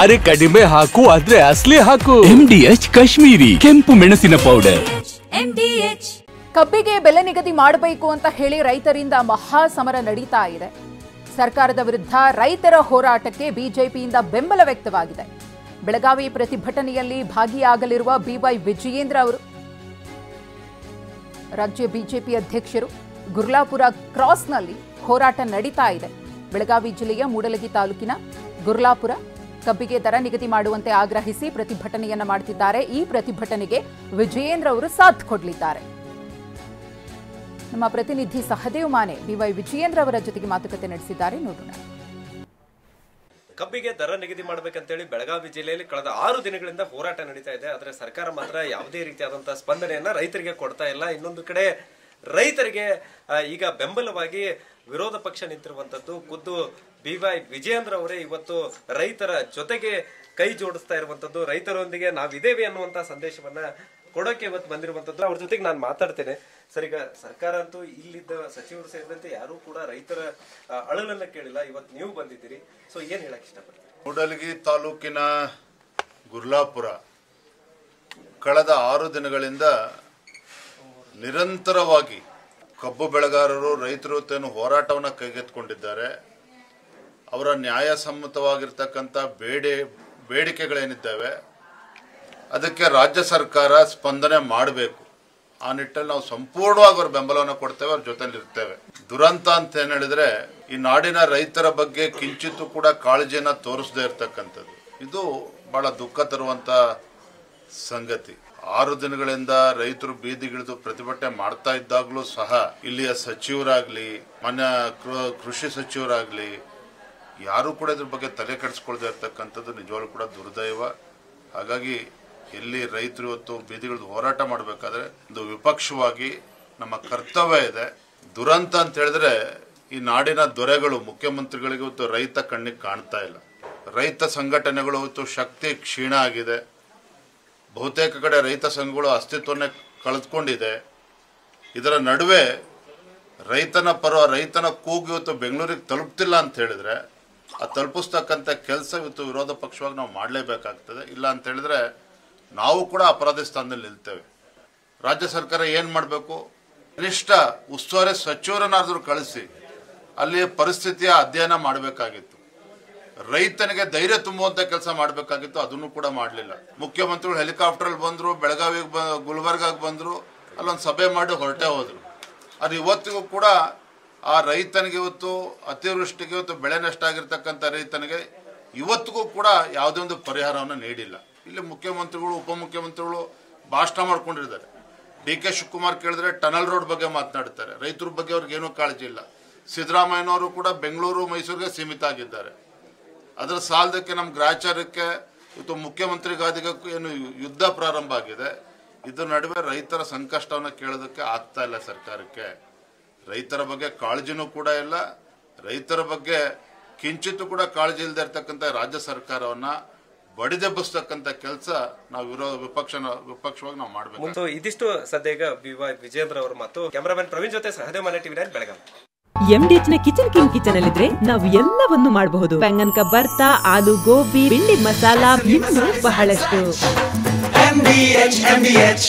ಅರೆ ಕಡಿಮೆ ಹಾಕು ಆದ್ರೆ ಅಸಲಿ ಹಾಕು. MDH ಕಾಶ್ಮೀರಿ ಕೆಂಪು ಮೆಣಸಿನ ಪೌಡರ್. ಕಬ್ಬಿಗೆ ಬೆಲೆ ನಿಗದಿ ಮಾಡಬೇಕು ಅಂತ ಹೇಳಿ ರೈತರಿಂದ ಮಹಾ ಸಮರ ನಡೀತಾ ಇದೆ. ಸರ್ಕಾರದ ವಿರುದ್ಧ ರೈತರ ಹೋರಾಟಕ್ಕೆ ಬಿಜೆಪಿಯಿಂದ ಬೆಂಬಲ ವ್ಯಕ್ತವಾಗಿದೆ. ಬೆಳಗಾವಿ ಪ್ರತಿಭಟನೆಯಲ್ಲಿ ಭಾಗಿಯಾಗಲಿರುವ BY ವಿಜಯೇಂದ್ರ ಅವರು ರಾಜ್ಯ ಬಿಜೆಪಿ ಅಧ್ಯಕ್ಷರು ಗುರ್ಲಾಪುರ ಕ್ರಾಸ್ನಲ್ಲಿ ಹೋರಾಟ ನಡೀತಾ ಇದೆ. ಬೆಳಗಾವಿ ಜಿಲ್ಲೆಯ ಮೂಡಲಗಿ ತಾಲೂಕಿನ ಗುರ್ಲಾಪುರ ಕಬ್ಬಿಗೆ ದರ ನಿಗದಿ ಮಾಡುವಂತೆ ಆಗ್ರಹಿಸಿ ಪ್ರತಿಭಟನೆಯನ್ನ ಮಾಡುತ್ತಿದ್ದಾರೆ. ಈ ಪ್ರತಿಭಟನೆಗೆ ವಿಜಯೇಂದ್ರ ಅವರು ಸಾಥ್ ಕೊಡಲಿದ್ದಾರೆ. ನಮ್ಮ ಪ್ರತಿನಿಧಿ ಸಹದೇವ್ ಮಾನೆ BY ವಿಜಯೇಂದ್ರ ಅವರ ಜೊತೆಗೆ ಮಾತುಕತೆ ನಡೆಸಿದ್ದಾರೆ, ನೋಡೋಣ. ಕಬ್ಬಿಗೆ ದರ ನಿಗದಿ ಮಾಡಬೇಕಂತೇಳಿ ಬೆಳಗಾವಿ ಜಿಲ್ಲೆಯಲ್ಲಿ ಕಳೆದ 6 ದಿನಗಳಿಂದ ಹೋರಾಟ ನಡೀತಾ ಇದೆ. ಆದರೆ ಸರ್ಕಾರ ಮಾತ್ರ ಯಾವುದೇ ರೀತಿಯಾದಂತಹ ಸ್ಪಂದನೆಯನ್ನ ರೈತರಿಗೆ ಕೊಡ್ತಾ ಇಲ್ಲ. ಇನ್ನೊಂದು ಕಡೆ ರೈತರಿಗೆ ಈಗ ಬೆಂಬಲವಾಗಿ ವಿರೋಧ ಪಕ್ಷ ನಿಂತಿರುವಂತದ್ದು ಖುದ್ದು BY ವಿಜಯೇಂದ್ರ ಅವರೇ ಇವತ್ತು ರೈತರ ಜೊತೆಗೆ ಕೈ ಜೋಡಿಸ್ತಾ ಇರುವಂತದ್ದು. ರೈತರೊಂದಿಗೆ ನಾವಿದ್ದೇವೆ ಅನ್ನುವಂತ ಸಂದೇಶವನ್ನ ಕೊಡೋಕೆ ಇವತ್ತು ಬಂದಿರುವಂತದ್ದು. ಅವ್ರ ಜೊತೆಗೆ ನಾನು ಮಾತಾಡ್ತೇನೆ. ಸರ್, ಈಗ ಸರ್ಕಾರ ಅಂತೂ ಇಲ್ಲಿದ್ದ ಸಚಿವರು ಸೇರಿದಂತೆ ಯಾರು ಕೂಡ ರೈತರ ಅಳಲನ್ನ ಕೇಳಿಲ್ಲ. ಇವತ್ತು ನೀವು ಬಂದಿದ್ದೀರಿ, ಸೊ ಏನ್ ಹೇಳಕ್ ಇಷ್ಟಪಡ್ತೀರಿ? ಮೂಡಲಗಿ ತಾಲೂಕಿನ ಗುರ್ಲಾಪುರ ಕಳೆದ 6 ದಿನಗಳಿಂದ ನಿರಂತರವಾಗಿ ಕಬ್ಬು ಬೆಳೆಗಾರರು ರೈತರು ತನ್ನ ಹೋರಾಟವನ್ನು ಕೈಗೆತ್ತಿಕೊಂಡಿದ್ದಾರೆ. ಅವರ ನ್ಯಾಯಸಮ್ಮತವಾಗಿರ್ತಕ್ಕಂಥ ಬೇಡಿಕೆಗಳೇನಿದ್ದಾವೆ ಅದಕ್ಕೆ ರಾಜ್ಯ ಸರ್ಕಾರ ಸ್ಪಂದನೆ ಮಾಡಬೇಕು. ಆ ನಿಟ್ಟಲ್ಲಿ ನಾವು ಸಂಪೂರ್ಣವಾಗಿ ಅವ್ರ ಬೆಂಬಲವನ್ನು ಕೊಡ್ತೇವೆ, ಅವ್ರ ಜೊತೆಲಿರ್ತೇವೆ. ದುರಂತ ಅಂತ ಏನ್ ಹೇಳಿದ್ರೆ, ಈ ನಾಡಿನ ರೈತರ ಬಗ್ಗೆ ಕಿಂಚಿತ್ತೂ ಕೂಡ ಕಾಳಜಿಯನ್ನ ತೋರಿಸದೇ ಇರ್ತಕ್ಕಂಥದ್ದು ಇದು ಬಹಳ ದುಃಖ ತರುವಂತ ಸಂಗತಿ. 6 ದಿನಗಳಿಂದ ರೈತರು ಬೀದಿಗಿಳಿದು ಪ್ರತಿಭಟನೆ ಮಾಡ್ತಾ ಇದ್ದಾಗಲೂ ಸಹ ಇಲ್ಲಿಯ ಸಚಿವರಾಗ್ಲಿ, ಮಾನ್ಯ ಕೃಷಿ ಸಚಿವರಾಗ್ಲಿ ಯಾರು ಕೂಡ ಇದ್ರ ಬಗ್ಗೆ ತಲೆ ಕೆಡಿಸ್ಕೊಳ್ದೇ ಇರ್ತಕ್ಕಂಥದ್ದು ನಿಜವಾಗ್ಲೂ ಕೂಡ ದುರ್ದೈವ. ಹಾಗಾಗಿ ಎಲ್ಲಿ ರೈತರು ಇವತ್ತು ಬೀದಿಗಿಳಿದು ಹೋರಾಟ ಮಾಡಬೇಕಾದ್ರೆ ಒಂದು ವಿಪಕ್ಷವಾಗಿ ನಮ್ಮ ಕರ್ತವ್ಯ ಇದೆ. ದುರಂತ ಅಂತ ಹೇಳಿದ್ರೆ, ಈ ನಾಡಿನ ದೊರೆಗಳು ಮುಖ್ಯಮಂತ್ರಿಗಳಿಗೆ ಇವತ್ತು ರೈತ ಕಣ್ಣಿಗೆ ಕಾಣ್ತಾ ಇಲ್ಲ. ರೈತ ಸಂಘಟನೆಗಳು ಇವತ್ತು ಶಕ್ತಿ ಕ್ಷೀಣ ಆಗಿದೆ. ಬಹುತೇಕ ಕಡೆ ರೈತ ಸಂಘಗಳು ಅಸ್ತಿತ್ವನೇ ಕಳೆದುಕೊಂಡಿದೆ. ಇದರ ನಡುವೆ ರೈತನ ಕೂಗು ಇವತ್ತು ಬೆಂಗಳೂರಿಗೆ ತಲುಪ್ತಿಲ್ಲ ಅಂತ ಹೇಳಿದ್ರೆ, ಆ ತಲುಪಿಸ್ತಕ್ಕಂಥ ಕೆಲಸ ಇವತ್ತು ವಿರೋಧ ಪಕ್ಷವಾಗಿ ನಾವು ಮಾಡಲೇಬೇಕಾಗ್ತದೆ. ಇಲ್ಲ ಅಂತ ಹೇಳಿದ್ರೆ ನಾವು ಕೂಡ ಅಪರಾಧಿ ಸ್ಥಾನದಲ್ಲಿ ನಿಲ್ತೇವೆ. ರಾಜ್ಯ ಸರ್ಕಾರ ಏನು ಮಾಡಬೇಕು, ಕನಿಷ್ಠ ಉಸ್ತುವಾರಿ ಸಚಿವರನ್ನಾದರೂ ಕಳಿಸಿ ಅಲ್ಲಿ ಪರಿಸ್ಥಿತಿಯ ಅಧ್ಯಯನ ಮಾಡಬೇಕಾಗಿತ್ತು. ರೈತನಿಗೆ ಧೈರ್ಯ ತುಂಬುವಂತ ಕೆಲಸ ಮಾಡಬೇಕಾಗಿತ್ತು, ಅದನ್ನು ಕೂಡ ಮಾಡಲಿಲ್ಲ. ಮುಖ್ಯಮಂತ್ರಿಗಳು ಹೆಲಿಕಾಪ್ಟರ್ ಬಂದ್ರು, ಬೆಳಗಾವಿಗೆ ಗುಲ್ಬರ್ಗಾಗೆ ಬಂದ್ರು, ಅಲ್ಲೊಂದು ಸಭೆ ಮಾಡಿ ಹೊರಟೆ ಹೋದ್ರು. ಅದು ಇವತ್ತಿಗೂ ಕೂಡ ಆ ರೈತನಿಗೆ ಇವತ್ತು ಅತಿವೃಷ್ಟಿಗೆ ಇವತ್ತು ಬೆಳೆ ನಷ್ಟ ಆಗಿರ್ತಕ್ಕಂಥ ರೈತನಿಗೆ ಇವತ್ತಿಗೂ ಕೂಡ ಯಾವುದೇ ಒಂದು ಪರಿಹಾರವನ್ನು ನೀಡಿಲ್ಲ. ಇಲ್ಲಿ ಮುಖ್ಯಮಂತ್ರಿಗಳು ಉಪಮುಖ್ಯಮಂತ್ರಿಗಳು ಭಾಷಣ ಮಾಡ್ಕೊಂಡಿದ್ದಾರೆ. DK ಶಿವಕುಮಾರ್ ಕೇಳಿದ್ರೆ ಟನಲ್ ರೋಡ್ ಬಗ್ಗೆ ಮಾತನಾಡ್ತಾರೆ. ರೈತರ ಬಗ್ಗೆ ಅವ್ರಿಗೆ ಏನೂ ಕಾಳಜಿ ಇಲ್ಲ. ಸಿದ್ದರಾಮಯ್ಯನವರು ಕೂಡ ಬೆಂಗಳೂರು ಮೈಸೂರಿಗೆ ಸೀಮಿತ ಆಗಿದ್ದಾರೆ. ಅದರ ಸಾಲದಕ್ಕೆ ನಮ್ಮ ಗ್ರಾಚಾರಕ್ಕೆ ಇವತ್ತು ಮುಖ್ಯಮಂತ್ರಿ ಗಾದಿಗೂ ಏನು ಯುದ್ಧ ಪ್ರಾರಂಭ ಆಗಿದೆ. ಇದರ ನಡುವೆ ರೈತರ ಸಂಕಷ್ಟವನ್ನು ಕೇಳೋದಕ್ಕೆ ಆಗ್ತಾ ಇಲ್ಲ ಸರ್ಕಾರಕ್ಕೆ. ರೈತರ ಬಗ್ಗೆ ಕಾಳಜಿನೂ ಕೂಡ ಇಲ್ಲ. ರೈತರ ಬಗ್ಗೆ ಕಿಂಚಿತ್ತೂ ಕೂಡ ಕಾಳಜಿ ಇಲ್ಲದೆ ಇರ್ತಕ್ಕಂಥ ರಾಜ್ಯ ಸರ್ಕಾರವನ್ನ ಬಡಿದೆಬ್ಬಿಸ್ತಕ್ಕಂಥ ಕೆಲಸ ನಾವು ವಿಪಕ್ಷವಾಗಿ ನಾವು ಮಾಡಬೇಕು. ಇದಿಷ್ಟು ಸದ್ಯ ಈಗ BY ವಿಜಯೇಂದ್ರ ಅವರು ಮತ್ತು ಕ್ಯಾಮರಾಮನ್ ಪ್ರವೀಣ್ ಜೊತೆ ಸಹದೇವ್ ಮಾನೆ TV9 ಬೆಳಗಾವಿ. MDH ನ ಕಿಚನ್ ಅಲ್ಲಿ ನಾವು ಎಲ್ಲವನ್ನು ಮಾಡಬಹುದು. ಬೆಂಗನ್ ಕಾ ಬರ್ತಾ, ಆಲೂ ಗೋಬಿ, ಬಿಂಡಿ ಮಸಾಲಾ, ಇನ್ನೂ ಬಹಳಷ್ಟು. MDH